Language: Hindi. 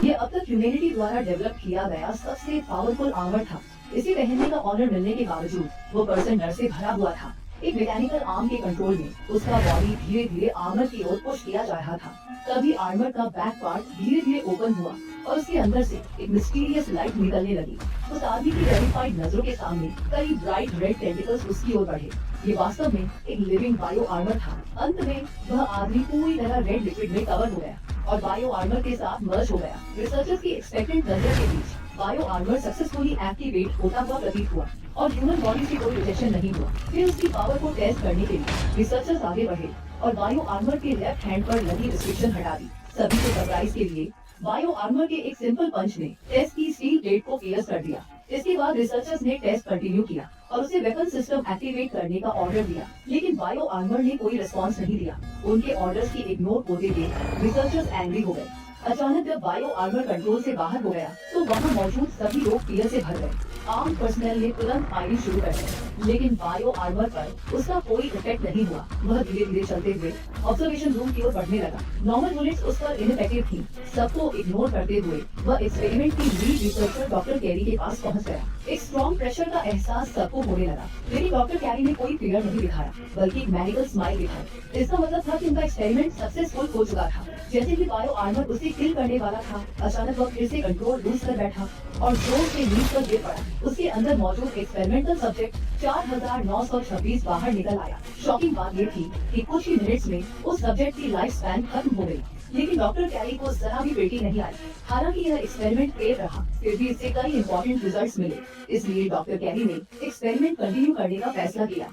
ये अब तक ह्यूमैनिटी द्वारा डेवलप किया गया सबसे पावरफुल आर्मर था। इसे पहनने का ऑनर मिलने के बावजूद वो पर्सन डर से भरा हुआ था। एक मैकेनिकल आर्म के कंट्रोल में उसका बॉडी धीरे धीरे आर्मर की ओर पुश किया जा रहा था। तभी आर्मर का बैक पार्ट धीरे धीरे ओपन हुआ और उसके अंदर से एक मिस्टीरियस लाइट निकलने लगी। उस आदमी की टेरिफाइड नजरों के सामने कई ब्राइट रेड टेंटिकल्स उसकी ओर बढ़े। ये वास्तव में एक लिविंग बायो आर्मर था। अंत में वह आदमी पूरी तरह रेड लिक्विड में कवर हो गया और बायो आर्मर के साथ मर्ज हो गया। रिसर्चर्स की एक्सपेक्टेंट नजर के बीच बायो आर्मर सक्सेसफुली एक्टिवेट होता हुआ प्रतीत हुआ और ह्यूमन बॉडी से कोई रिजेक्शन नहीं हुआ। फिर उसकी पावर को टेस्ट करने के लिए रिसर्चर्स आगे बढ़े और बायो आर्मर के लेफ्ट हैंड पर लगी रिस्ट्रिक्शन हटा दी। सभी के सरप्राइज के लिए बायो आर्मर के एक सिंपल पंच ने टेस्ट की स्टील प्लेट को क्लियर कर दिया। इसके बाद रिसर्चर्स ने टेस्ट कंटिन्यू किया और उसे वेपन सिस्टम एक्टिवेट करने का ऑर्डर दिया, लेकिन बायो आर्मर ने कोई रिस्पांस नहीं दिया। उनके ऑर्डर्स की इग्नोर होते देख रिसर्चर्स एंग्री हो गए। अचानक जब बायो आर्मर कंट्रोल से बाहर हो गया तो वहाँ मौजूद सभी लोग फियर से भर गए। आर्म पर्सनल ने तुरंत फायरिंग शुरू कर दी, लेकिन बायो आर्मर पर उसका कोई इफेक्ट नहीं हुआ। वह धीरे धीरे चलते हुए ऑब्जर्वेशन रूम की ओर बढ़ने लगा। नॉर्मल बुलेट्स उस पर इनइफेक्टिव थी। सबको इग्नोर करते हुए वह एक्सपेरिमेंट की लीड रिसर्चर डॉक्टर कैरी के पास पहुंच गया। एक स्ट्रॉन्ग प्रेशर का एहसास सबको होने लगा, लेकिन डॉक्टर कैरी ने कोई फियर नहीं दिखाया, बल्कि एक मेडिकल स्माइल दिखाई। इसका मतलब था कि उनका एक्सपेरिमेंट सक्सेसफुल हो चुका था। जैसे ही बायो आर्मर उसे किल करने वाला था, अचानक वह फिर से कंट्रोल लूज कर बैठा और जोर से नीचे पर गिर पड़ा। उसके अंदर मौजूद एक्सपेरिमेंटल सब्जेक्ट 4926 बाहर निकल आया। शॉकिंग बात ये थी कि कुछ ही मिनट्स में उस सब्जेक्ट की लाइफ स्पैन खत्म हो गई, लेकिन डॉक्टर कैरी को जरा भी बेटी नहीं आई। हालांकि यह एक्सपेरिमेंट फेल रहा, फिर भी इससे कई इंपॉर्टेंट रिजल्ट्स मिले। इसलिए डॉक्टर कैरी ने एक्सपेरिमेंट कंटिन्यू करने का फैसला किया।